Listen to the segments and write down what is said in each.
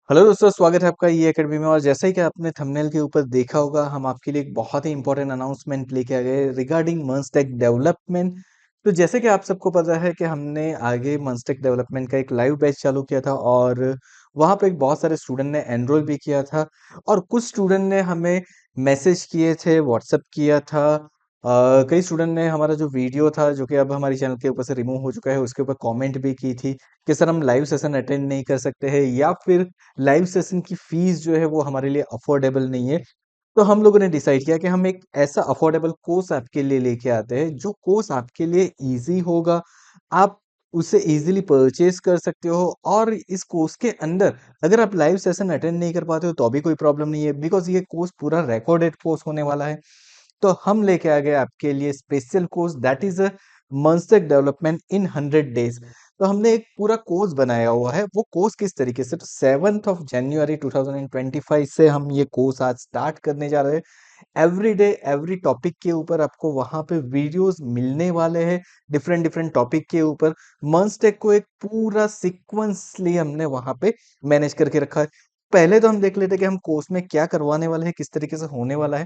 Hello दोस्तों, स्वागत है आपका ई एकेडमी में। और जैसा ही कि आपने थंबनेल के ऊपर देखा होगा, हम आपके लिए एक बहुत ही इंपॉर्टेंट अनाउंसमेंट लेके आ गए रिगार्डिंग मंस्टेक डेवलपमेंट। तो जैसे कि आप सबको पता है कि हमने आगे मंस्टेक डेवलपमेंट का एक लाइव बैच चालू किया था और वहाँ पे बहुत सारे स्टूडेंट ने एनरोल भी किया था और कुछ स्टूडेंट ने हमें मैसेज किए थे, व्हाट्सएप किया था। कई स्टूडेंट ने हमारा जो वीडियो था, जो कि अब हमारे चैनल के ऊपर से रिमूव हो चुका है, उसके ऊपर कमेंट भी की थी कि सर हम लाइव सेशन अटेंड नहीं कर सकते हैं, या फिर लाइव सेशन की फीस जो है वो हमारे लिए अफोर्डेबल नहीं है। तो हम लोगों ने डिसाइड किया कि हम एक ऐसा अफोर्डेबल कोर्स आपके लिए लेके आते हैं, जो कोर्स आपके लिए ईज़ी होगा। आप उसे ईज़िली परचेज़ कर सकते हो और इस कोर्स के अंदर अगर आप लाइव सेशन अटेंड नहीं कर पाते हो तो भी कोई प्रॉब्लम नहीं है, बिकॉज़ ये कोर्स पूरा रिकॉर्डेड कोर्स होने वाला है। तो हम लेके आ गए आपके लिए special course that is a MERN stack development in 100 days. तो हमने एक पूरा कोर्स बनाया हुआ है। वो कोर्स किस तरीके से, तो 7th ऑफ जनवरी 2025 से हम ये कोर्स आज स्टार्ट करने जा रहे हैं। एवरी डे एवरी टॉपिक के ऊपर आपको वहाँ पे वीडियोस मिलने वाले हैं, डिफरेंट डिफरेंट टॉपिक के ऊपर। मंस्टेक को एक पूरा सीक्वेंसली हमने वहाँ पे मैनेज करके रखा है। पहले तो हम देख लेते हैं कि हम कोर्स में क्या करवाने वाले हैं, किस तरीके से होने वाला है।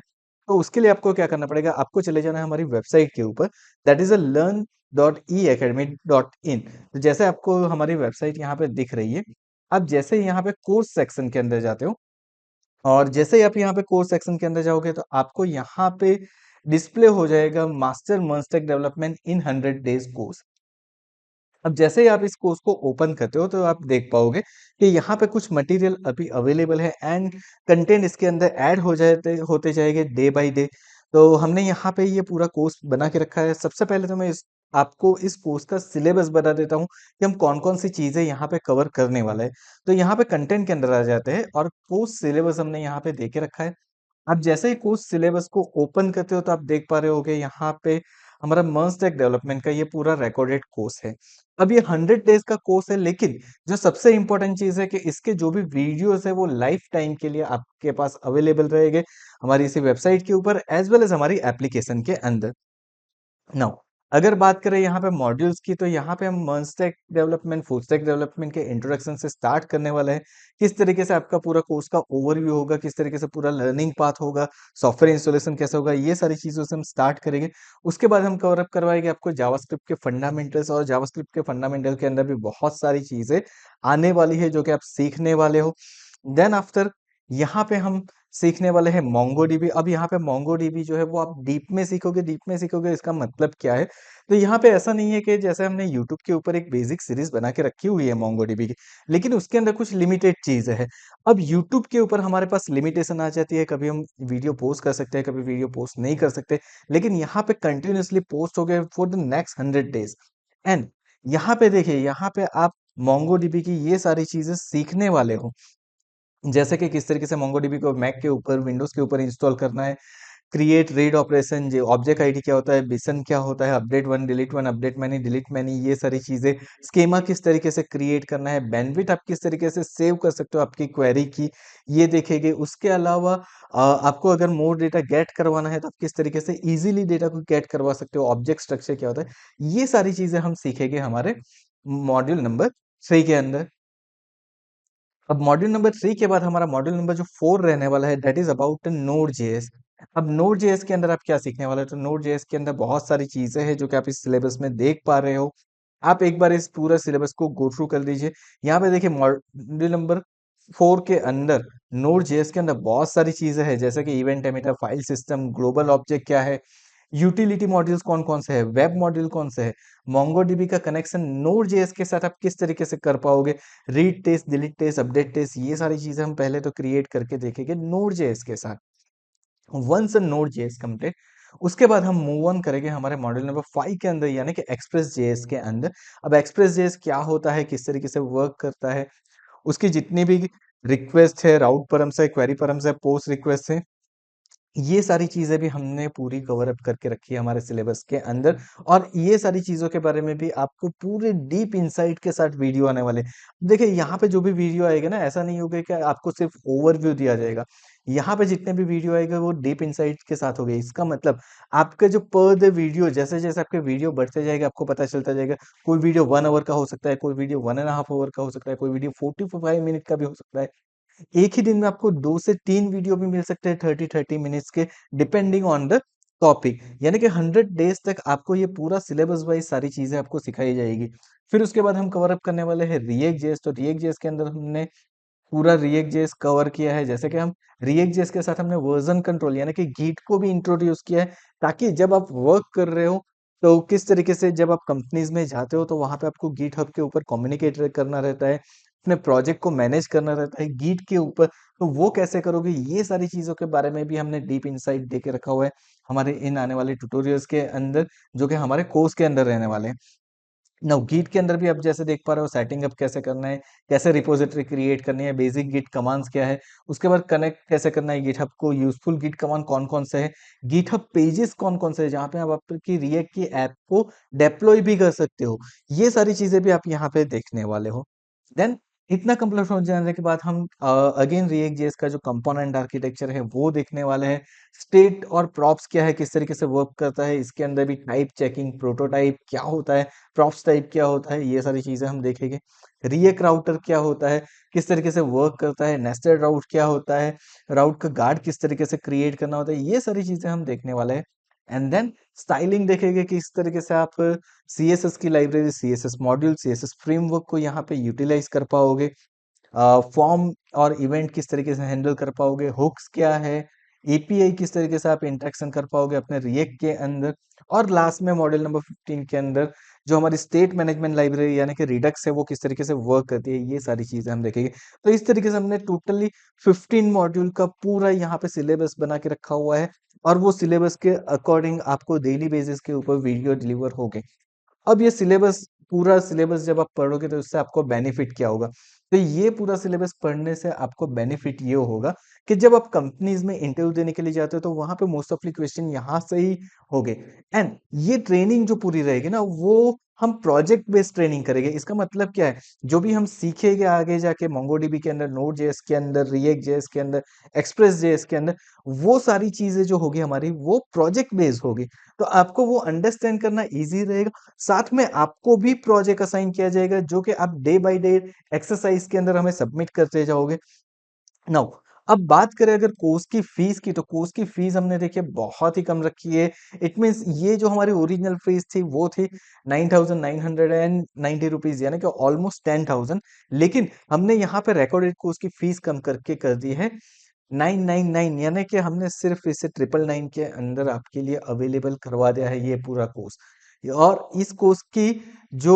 तो उसके लिए आपको क्या करना पड़ेगा, आपको चले जाना है हमारी वेबसाइट के ऊपर, दैट इज़ अ learn.eacademy.in। तो जैसे आपको हमारी वेबसाइट यहाँ पे दिख रही है, आप जैसे ही यहाँ पे कोर्स सेक्शन के अंदर जाते हो और जैसे ही आप यहाँ पे कोर्स सेक्शन के अंदर जाओगे तो आपको यहाँ पे डिस्प्ले हो जाएगा master MERN stack development in 100 days course. अब जैसे ही आप इस कोर्स को ओपन करते हो तो आप देख पाओगे कि यहाँ पे कुछ मटेरियल अभी अवेलेबल है एंड कंटेंट इसके अंदर ऐड हो जाते होते जाएंगे डे बाय डे। तो हमने यहाँ पे ये पूरा कोर्स बना के रखा है। सबसे पहले तो मैं इस आपको इस कोर्स का सिलेबस बता देता हूँ कि हम कौन-कौन सी चीज़ें यहाँ पे कवर करने वाला है। तो यहाँ पे कंटेंट के अंदर आ जाते हैं और कोर्स सिलेबस हमने यहाँ पे दे के रखा है। आप जैसे ही कोर्स सिलेबस को ओपन करते हो तो आप देख पा रहे होगे यहाँ पे हमारा मर्ज डेवलपमेंट का ये पूरा रिकॉर्डेड कोर्स है। अब ये 100 डेज का कोर्स है, लेकिन जो सबसे इम्पोर्टेंट चीज़ है कि इसके जो भी वीडियोज़ है वो लाइफ टाइम के लिए आपके पास अवेलेबल रहेंगे, हमारी इसी वेबसाइट के ऊपर एज़ वेल एज़ हमारी एप्लीकेशन के अंदर। नाउ अगर बात करें यहाँ पे मॉड्यूल्स की, तो यहाँ पे हम मर्ज डेवलपमेंट, फुल स्टैक डेवलपमेंट के इंट्रोडक्शन से स्टार्ट करने वाले हैं। किस तरीके से आपका पूरा कोर्स का ओवरव्यू होगा, किस तरीके से पूरा लर्निंग पाथ होगा, सॉफ्टवेयर इंस्टॉलेशन कैसे होगा, ये सारी चीज़ों से हम स्टार्ट करेंगे। उसके बाद हम कवर अप करवाएँगे आपको जावास्क्रिप्ट के फंडामेंटल्स, और जावास्क्रिप्ट के फंडामेंटल के अंदर भी बहुत सारी चीज़ें आने वाली है जो कि आप सीखने वाले हो। देन आफ्टर यहाँ पे हम सीखने वाले हैं मोंगोडीबी। अब यहाँ पे मोंगोडीबी जो है वो आप डीप में सीखोगे इसका मतलब क्या है? तो यहाँ पे ऐसा नहीं है कि जैसे हमने यूट्यूब के ऊपर एक बेसिक सीरीज़ बना के रखी हुई है मोंगोडीबी की, लेकिन उसके अंदर कुछ लिमिटेड चीज़ें हैं। अब यूट्यूब के ऊपर हमारे पास लिमिटेशन आ जाती है, कभी हम वीडियो पोस्ट कर सकते हैं, कभी वीडियो पोस्ट नहीं कर सकते। लेकिन यहाँ पे कंटिन्यूअसली पोस्ट हो गए for the next 100 days. And यहाँ पे देखिए, यहाँ पे आप मोंगोडीबी की ये सारी चीज़ें सीखने वाले हो। जैसे कि किस तरीके से मोंगोडीबी को मैक के ऊपर, विंडोज़ के ऊपर इंस्टॉल करना है, क्रिएट रीड ऑपरेशन, जो ऑब्जेक्ट आईडी क्या होता है, बिसन क्या होता है, update one, update many, delete many, ये सारी चीज़ें, स्कीमा किस तरीके से क्रिएट करना है, बैंडविड्थ आप किस तरीके से सेव कर सकते हो आपकी क्वेरी की, ये देखेंगे। उसके अलावा आपको अगर मोर डेटा गेट करवाना है तो आप किस तरीके से इजीली डेटा को गेट करवा सकते हो, ऑब्जेक्ट स्ट्रक्चर क्या होता है, ये सारी चीज़ें हम सीखेंगे हमारे मॉड्यूल नंबर 3 के अंदर। अब मॉड्यूल नंबर 3 के बाद हमारा मॉड्यूल नंबर जो 4 रहने वाला है, that is about node JS. अब नोड जेएस के अंदर आप क्या सीखने वाले हो? तो नोड जेएस के अंदर बहुत सारी चीज़ें हैं जो कि आप इस सिलेबस में देख पा रहे हो। आप एक बार इस पूरा सिलेबस को गो थ्रू कर लीजिए। यहाँ पे देखिए मॉड्यूल नंबर 4 के अंदर नोड जेएस के अंदर बहुत सारी चीज़ें हैं, जैसे कि event emitter, file system, global object क्या है, यूटिलिटी मॉड्यूल्स कौन-कौन से हैं, वेब मॉड्यूल कौन से हैं, मोंगोडीबी का कनेक्शन नोड जेएस के साथ आप किस तरीके से कर पाओगे, read test, delete test, update test, ये सारी चीज़ें हम पहले तो क्रिएट करके देखेंगे नोड जेएस के साथ। वंस नोड जेएस कंप्लीट, उसके बाद हम मूव ऑन करेंगे हमारे मॉड्यूल नंबर 5 के अंदर, यानी कि एक्सप्रेस जेएस के अंदर। अब एक्सप्रेस जेएस क्या होता है, किस तरीके से वर्क करता है, उसकी जितनी भी रिक्वेस्ट है, राउट परम्स है, क्वेरी परम्स है, पोस्ट रिक्वेस्ट है, ये सारी चीज़ें भी हमने पूरी कवर अप करके रखी है हमारे सिलेबस के अंदर। और ये सारी चीज़ों के बारे में भी आपको पूरे डीप इनसाइट के साथ वीडियो आने वाले हैं। देखिए, यहाँ पे जो भी वीडियो आएगा ना, ऐसा नहीं होगा कि आपको सिर्फ ओवरव्यू दिया जाएगा। यहाँ पे जितने भी वीडियो आएगा वो डीप इनसाइट के साथ होंगे। इसका मतलब आपका जो पर डे वीडियो, जैसे-जैसे आपके वीडियो बढ़ते जाएगा आपको पता चलता जाएगा। कोई वीडियो 1 आवर का हो सकता है, कोई video 1 and a half hour का हो सकता है, कोई वीडियो 45 मिनट का भी हो सकता है। एक ही दिन में आपको 2 से 3 वीडियो भी मिल सकते हैं 30-30 मिनट्स के, डिपेंडिंग ऑन द टॉपिक। यानी कि 100 डेज़ तक आपको ये पूरा सिलेबस वाइज़ सारी चीज़ें आपको सिखाई जाएगी। फिर उसके बाद हम कवर अप करने वाले हैं रिएक्ट जेएस। तो रिएक्ट जेएस के अंदर हमने पूरा रिएक्ट जेएस कवर किया है। जैसे कि हम रिएक्ट जेएस के साथ हमने वर्जन कंट्रोल यानी कि गिट को भी इंट्रोड्यूस किया है, ताकि जब आप वर्क कर रहे हो तो किस तरीके से जब आप कंपनीज में जाते हो तो वहां पे आपको गिट हब के ऊपर कम्युनिकेट करना रहता है, अपने प्रोजेक्ट को मैनेज करना रहता है गिट के ऊपर। तो वो कैसे करोगे, ये सारी चीजों के बारे में भी हमने डीप इंसाइट दे के रखा हुआ है हमारे इन आने वाले ट्यूटोरियल्स के अंदर, जो कि हमारे कोर्स के अंदर रहने वाले हैं। नाउ गिट के अंदर भी आप जैसे देख पा रहे हो सेटिंग अप कैसे करना है, कैसे रिपोजिटरी क्रिएट करनी है, बेसिक गिट कमांड्स क्या है, उसके बाद कनेक्ट कैसे करना है गिटहब को, यूजफुल गिट कमांड कौन कौन से है, गिटहब पेजेस कौन कौन से है जहाँ पे आप आपकी रिएक्ट की ऐप को डेप्लॉय भी कर सकते हो। ये सारी चीजें भी आप यहाँ पे देखने वाले हो। देन इतना कंप्लीट हो जाने के बाद हम अगेन रिएक्ट जेएस का जो कंपोनेंट आर्किटेक्चर है वो देखने वाले हैं। स्टेट और प्रॉप्स क्या है, किस तरीके से वर्क करता है, इसके अंदर भी टाइप चेकिंग, प्रोटोटाइप क्या होता है, प्रॉप्स टाइप क्या होता है, ये सारी चीजें हम देखेंगे। रिएक्ट राउटर क्या होता है, किस तरीके से वर्क करता है, नेस्टेड राउट क्या होता है, राउट का गार्ड किस तरीके से क्रिएट करना होता है, ये सारी चीजें हम देखने वाले हैं। एंड देन स्टाइलिंग देखेंगे कि इस तरीके से आप सीएसएस की library, CSS module, CSS framework को यहाँ पे यूटिलाइज कर पाओगे। फॉर्म और इवेंट किस तरीके से हैंडल कर पाओगे, हुक्स क्या है, एपीआई किस तरीके से आप इंटरेक्शन कर पाओगे अपने रिएक्ट के अंदर। और लास्ट में मॉड्यूल नंबर 15 के अंदर जो हमारी स्टेट मैनेजमेंट लाइब्रेरी यानी कि रिडक्स है वो किस तरीके से वर्क करती है, ये सारी चीजें हम देखेंगे। तो इस तरीके से हमने टोटली 15 मॉड्यूल का पूरा यहाँ पे सिलेबस बना के रखा हुआ है, और वो सिलेबस के अकॉर्डिंग आपको डेली बेसिस के ऊपर वीडियो डिलीवर हो गए। अब ये सिलेबस, पूरा सिलेबस जब आप पढ़ोगे तो इससे आपको बेनिफिट क्या होगा? तो ये पूरा सिलेबस पढ़ने से आपको बेनिफिट ये होगा कि जब आप कंपनीज में इंटरव्यू देने के लिए जाते हो तो वहां पे मोस्ट ऑफली क्वेश्चन यहाँ से ही होंगे। एंड ये ट्रेनिंग जो पूरी रहेगी ना, वो हम प्रोजेक्ट बेस्ड ट्रेनिंग करेंगे। इसका मतलब क्या है, जो भी हम सीखेंगे आगे जाके मोंगोडीबी के अंदर, नोड जेएस के अंदर, रिएक्ट जेएस के अंदर, एक्सप्रेस जेएस के अंदर, वो सारी चीजें जो होगी हमारी वो प्रोजेक्ट बेस्ड होगी। तो आपको वो अंडरस्टैंड करना इजी रहेगा। साथ में आपको भी प्रोजेक्ट असाइन किया जाएगा जो कि आप डे बाय डे एक्सरसाइज के अंदर हमें सबमिट करते जाओगे। नाउ अब बात करें अगर कोर्स की फीस की, तो कोर्स की फीस हमने देखिए बहुत ही कम रखी है। इट मींस ये जो हमारी ओरिजिनल फीस थी वो थी 9,990 रुपीज, यानी कि ऑलमोस्ट 10,000। लेकिन हमने यहाँ पे रिकॉर्डेड कोर्स की फीस कम करके कर दी है 999, यानी कि हमने सिर्फ इसे 999 के अंदर आपके लिए अवेलेबल करवा दिया है ये पूरा कोर्स। और इस कोर्स की जो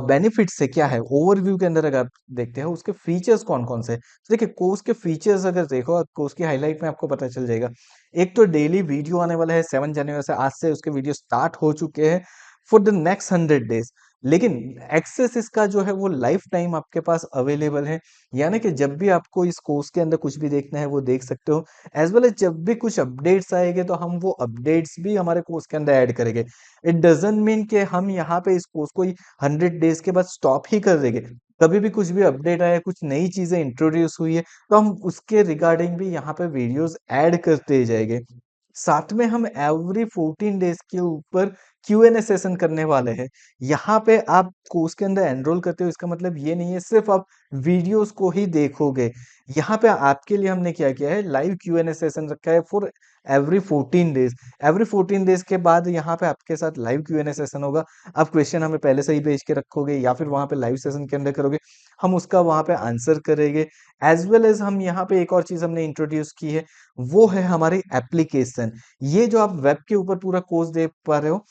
बेनिफिट्स है क्या है, ओवरव्यू के अंदर अगर आप देखते हैं उसके फीचर्स कौन कौन से, तो देखिए कोर्स के फीचर्स अगर देखो, कोर्स की हाईलाइट में आपको पता चल जाएगा। एक तो डेली वीडियो आने वाला है 7 जनवरी से, आज से उसके वीडियो स्टार्ट हो चुके हैं फॉर द नेक्स्ट 100 डेज। लेकिन एक्सेस इसका जो है वो लाइफ टाइम आपके पास अवेलेबल है, यानी कि जब भी आपको इस कोर्स के अंदर कुछ भी देखना है वो देख सकते हो। एज वेल एज जब भी कुछ अपडेट्स आएंगे तो हम वो अपडेट्स भी हमारे कोर्स के अंदर ऐड करेंगे। इट डजंट मीन कि हम यहाँ पे इस कोर्स को 100 डेज के बाद स्टॉप ही कर देंगे। कभी भी कुछ भी अपडेट आया, कुछ नई चीजें इंट्रोड्यूस हुई है, तो हम उसके रिगार्डिंग भी यहाँ पे वीडियोस ऐड करते जाएंगे। साथ में हम एवरी 14 डेज के ऊपर क्यू एन ए सेशन करने वाले हैं। यहाँ पे आप कोर्स के अंदर एनरोल करते हो, इसका मतलब ये नहीं है सिर्फ आप वीडियोस को ही देखोगे। यहाँ पे आपके लिए हमने क्या किया है, live Q and A session रखा है for every 14 days. Every 14 days के बाद यहाँ पे आपके साथ live Q and A session होगा। आप क्वेश्चन हमें पहले से ही भेज के रखोगे या फिर वहां पे लाइव सेशन के अंदर करोगे, हम उसका वहां पे आंसर करेंगे। एज वेल एज हम यहाँ पे एक और चीज हमने इंट्रोड्यूस की है, वो है हमारी एप्लीकेशन। ये जो आप वेब के ऊपर पूरा कोर्स देख पा रहे हो,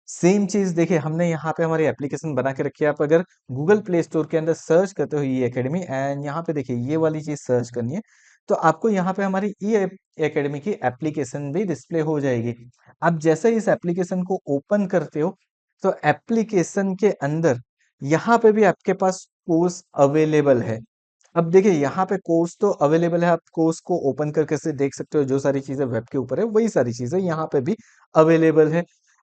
सेम चीज देखिए हमने यहाँ पे हमारी एप्लीकेशन बना के रखी है। आप अगर गूगल प्ले स्टोर के अंदर सर्च करते हो ई एकेडमी, एंड यहाँ पे देखिए ये वाली चीज सर्च करनी है, तो आपको यहाँ पे हमारी ई एकेडमी की एप्लीकेशन भी डिस्प्ले हो जाएगी। आप जैसे ही इस एप्लीकेशन को ओपन करते हो तो एप्लीकेशन के अंदर यहाँ पे भी आपके पास कोर्स अवेलेबल है। अब देखिए यहाँ पे कोर्स तो अवेलेबल है, आप कोर्स को ओपन करके से देख सकते हो। जो सारी चीजें वेब के ऊपर है वही सारी चीजें यहाँ पे भी अवेलेबल है।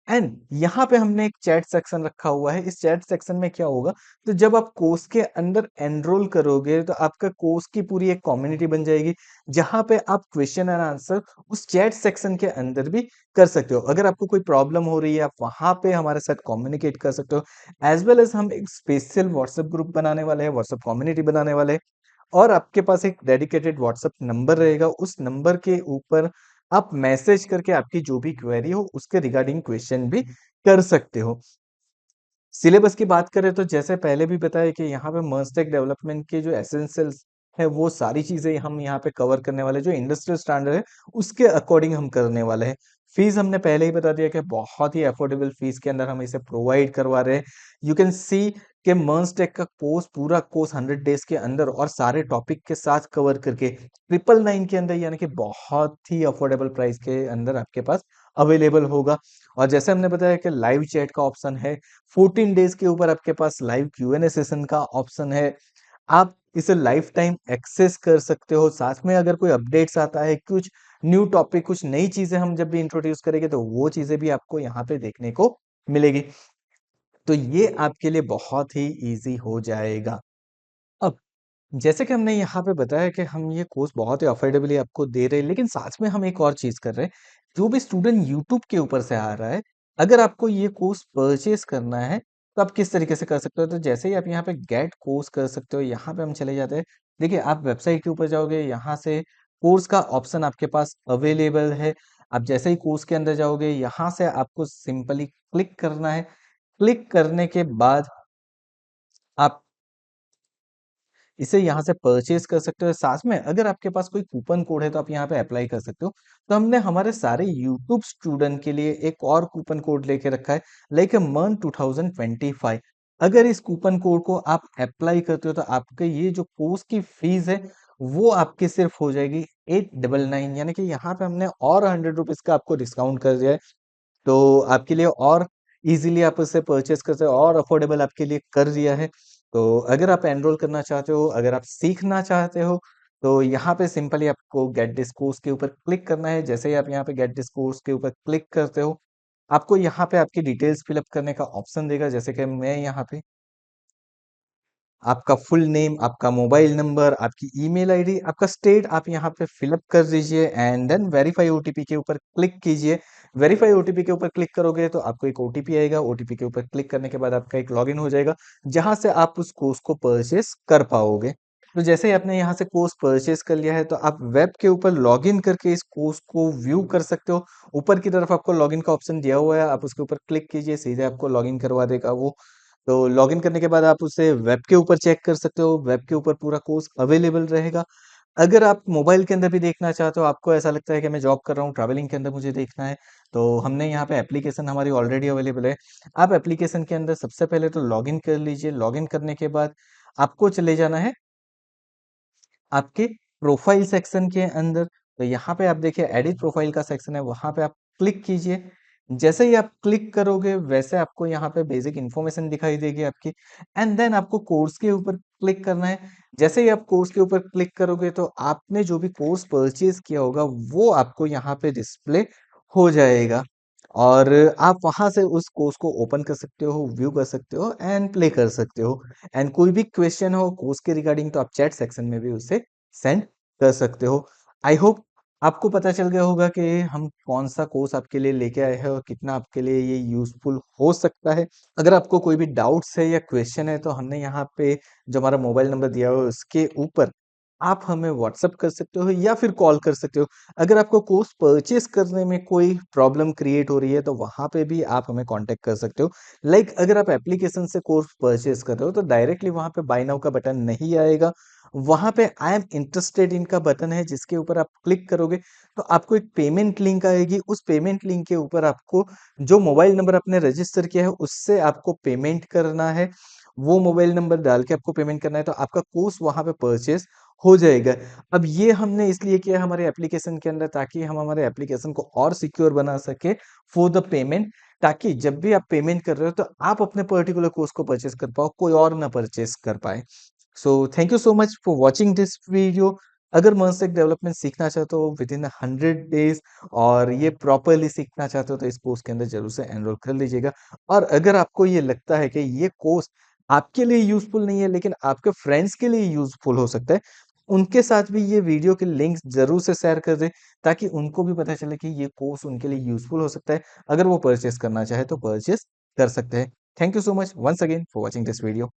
एंड यहाँ पे हमने एक चैट सेक्शन रखा हुआ है। इस चैट सेक्शन में क्या होगा, तो जब आप कोर्स के अंदर एनरोल करोगे तो आपका कोर्स की पूरी एक कम्युनिटी बन जाएगी, जहां पे आप क्वेश्चन एंड आंसर उस चैट सेक्शन के अंदर भी कर सकते हो। अगर आपको कोई प्रॉब्लम हो रही है आप वहां पे हमारे साथ कम्युनिकेट कर सकते हो। एज वेल एज हम एक स्पेशल व्हाट्सएप ग्रुप बनाने वाले हैं, व्हाट्सएप कम्युनिटी बनाने वाले हैं। और आपके पास एक डेडिकेटेड व्हाट्सएप नंबर रहेगा। उस नंबर के ऊपर आप मैसेज करके आपकी जो भी क्वेरी हो उसके रिगार्डिंग क्वेश्चन भी कर सकते हो। सिलेबस की बात करें तो जैसे पहले भी बताया कि यहाँ पे मर्सटेक डेवलपमेंट के जो एसेंशियल्स है वो सारी चीजें हम यहाँ पे कवर करने वाले हैं। जो इंडस्ट्रियल स्टैंडर्ड है उसके अकॉर्डिंग हम करने वाले हैं। फीस हमने पहले ही बता दिया कि बहुत ही अफोर्डेबल फीस के अंदर हम इसे प्रोवाइड करवा रहे हैं। यू कैन सी कि मर्सटेक का कोर्स पूरा कोर्स 100 डेज के अंदर और सारे टॉपिक के साथ कवर करके 999 के अंदर, यानी कि बहुत ही अफोर्डेबल प्राइस के अंदर आपके पास अवेलेबल होगा। और जैसे हमने बताया कि लाइव चैट का ऑप्शन है, 14 डेज के ऊपर आपके पास लाइव Q&A सेशन का ऑप्शन है। आप इसे लाइफ टाइम एक्सेस कर सकते हो। साथ में अगर कोई अपडेट्स आता है, कुछ न्यू टॉपिक, कुछ नई चीजें हम जब भी इंट्रोड्यूस करेंगे तो वो चीजें भी आपको यहाँ पे देखने को मिलेगी। तो ये आपके लिए बहुत ही इजी हो जाएगा। अब जैसे कि हमने यहाँ पे बताया कि हम ये कोर्स बहुत ही अफोर्डेबली आपको दे रहे हैं, लेकिन साथ में हम एक और चीज कर रहे हैं। जो भी स्टूडेंट यूट्यूब के ऊपर से आ रहा है, अगर आपको ये कोर्स परचेज करना है तो आप किस तरीके से कर सकते हो। तो जैसे ही आप यहाँ पे गेट कोर्स कर सकते हो, यहाँ पे हम चले जाते हैं। देखिए, आप वेबसाइट के ऊपर जाओगे, यहाँ से कोर्स का ऑप्शन आपके पास अवेलेबल है। आप जैसे ही कोर्स के अंदर जाओगे, यहाँ से आपको सिंपली क्लिक करना है। क्लिक करने के बाद आप इसे यहाँ से परचेज कर सकते हो। साथ में अगर आपके पास कोई कूपन कोड है तो आप यहाँ पे अप्लाई कर सकते हो। तो हमने हमारे सारे यूट्यूब स्टूडेंट के लिए एक और कूपन कोड लेके रखा है, लाइक ए मन 2025। अगर इस कूपन कोड को आप अप्लाई करते हो तो आपके ये जो कोर्स की फीस है वो आपकी सिर्फ हो जाएगी 899, यानी कि यहाँ पे हमने और 100 रुपीज का आपको डिस्काउंट कर दिया है। तो आपके लिए और इजीली आप उसे परचेज कर सकते हो और अफोर्डेबल आपके लिए कर दिया है। तो अगर आप एनरोल करना चाहते हो, अगर आप सीखना चाहते हो, तो यहाँ पे सिंपली आपको गेट दिस कोर्स के ऊपर क्लिक करना है। जैसे ही आप यहाँ पे गेट दिस कोर्स के ऊपर क्लिक करते हो, आपको यहाँ पे आपकी डिटेल्स फिलअप करने का ऑप्शन देगा। जैसे कि मैं यहाँ पे आपका फुल नेम, आपका मोबाइल नंबर, आपकी ईमेल आईडी, आपका स्टेट आप यहाँ पे फिलअप कर दीजिए एंड देन वेरीफाई ओटीपी के ऊपर क्लिक कीजिए। वेरीफाई ओटीपी के ऊपर क्लिक करोगे तो आपको एक ओटीपी आएगा। ओटीपी के ऊपर क्लिक करने के बाद आपका एक लॉगिन हो जाएगा, जहां से आप उस कोर्स को परचेस कर पाओगे। तो जैसे ही आपने यहाँ से कोर्स परचेस कर लिया है तो आप वेब के ऊपर लॉगिन करके इस कोर्स को व्यू कर सकते हो। ऊपर की तरफ आपको लॉगिन का ऑप्शन दिया हुआ है, आप उसके ऊपर क्लिक कीजिए, सीधे आपको लॉगिन करवा देगा वो। तो लॉगिन करने के बाद आप उसे वेब के ऊपर चेक कर सकते हो। वेब के ऊपर पूरा कोर्स अवेलेबल रहेगा। अगर आप मोबाइल के अंदर भी देखना चाहते हो, आपको ऐसा लगता है कि मैं जॉब कर रहा हूँ, ट्रैवलिंग के अंदर मुझे देखना है, तो हमने यहाँ पे एप्लीकेशन हमारी ऑलरेडी अवेलेबल है। आप एप्लीकेशन के अंदर सबसे पहले तो लॉगिन कर लीजिए। लॉगिन करने के बाद आपको चले जाना है आपके प्रोफाइल सेक्शन के अंदर। तो यहाँ पे आप देखिए एडिट प्रोफाइल का सेक्शन है, वहां पे आप क्लिक कीजिए। जैसे ही आप क्लिक करोगे वैसे आपको यहाँ पे बेसिक इन्फॉर्मेशन दिखाई देगी आपकी, एंड देन आपको कोर्स के ऊपर क्लिक करना है। जैसे ही आप कोर्स के ऊपर क्लिक करोगे तो आपने जो भी कोर्स परचेज किया होगा वो आपको यहाँ पे डिस्प्ले हो जाएगा, और आप वहां से उस कोर्स को ओपन कर सकते हो, व्यू कर सकते हो एंड प्ले कर सकते हो। एंड कोई भी क्वेश्चन हो कोर्स के रिगार्डिंग तो आप चैट सेक्शन में भी उसे सेंड कर सकते हो। आई होप आपको पता चल गया होगा कि हम कौन सा कोर्स आपके लिए लेके आए हैं और कितना आपके लिए ये यूजफुल हो सकता है। अगर आपको कोई भी डाउट्स है या क्वेश्चन है तो हमने यहाँ पे जो हमारा मोबाइल नंबर दिया हुआ है उसके ऊपर आप हमें व्हाट्सअप कर सकते हो या फिर कॉल कर सकते हो। अगर आपको कोर्स परचेस करने में कोई प्रॉब्लम क्रिएट हो रही है तो वहां पे भी आप हमें कांटेक्ट कर सकते हो। लाइक अगर आप एप्लीकेशन से कोर्स परचेस कर रहे हो तो डायरेक्टली वहां पे बाय नाउ का बटन नहीं आएगा, वहां पे आई एम इंटरेस्टेड इन का बटन है, जिसके ऊपर आप क्लिक करोगे तो आपको एक पेमेंट लिंक आएगी। उस पेमेंट लिंक के ऊपर आपको जो मोबाइल नंबर आपने रजिस्टर किया है उससे आपको पेमेंट करना है। वो मोबाइल नंबर डाल के आपको पेमेंट करना है तो आपका कोर्स वहां पे परचेस हो जाएगा। अब ये हमने इसलिए किया हमारे एप्लीकेशन के अंदर ताकि हम हमारे एप्लीकेशन को और सिक्योर बना सके फॉर द पेमेंट, ताकि जब भी आप पेमेंट कर रहे हो तो आप अपने पर्टिकुलर कोर्स को परचेस कर पाओ, कोई और ना परचेस कर पाए। So thank you so much for watching this video. अगर मर्सटेक डेवलपमेंट सीखना चाहते हो विद इन 100 डेज और ये प्रॉपरली सीखना चाहते हो तो इस कोर्स के अंदर जरूर से एनरोल कर लीजिएगा। और अगर आपको ये लगता है कि ये कोर्स आपके लिए यूजफुल नहीं है लेकिन आपके फ्रेंड्स के लिए यूजफुल हो सकता है, उनके साथ भी ये वीडियो के लिंक्स जरूर से शेयर कर दें ताकि उनको भी पता चले कि ये कोर्स उनके लिए यूजफुल हो सकता है। अगर वो परचेस करना चाहे तो परचेस कर सकते हैं। Thank you so much once again for watching this video.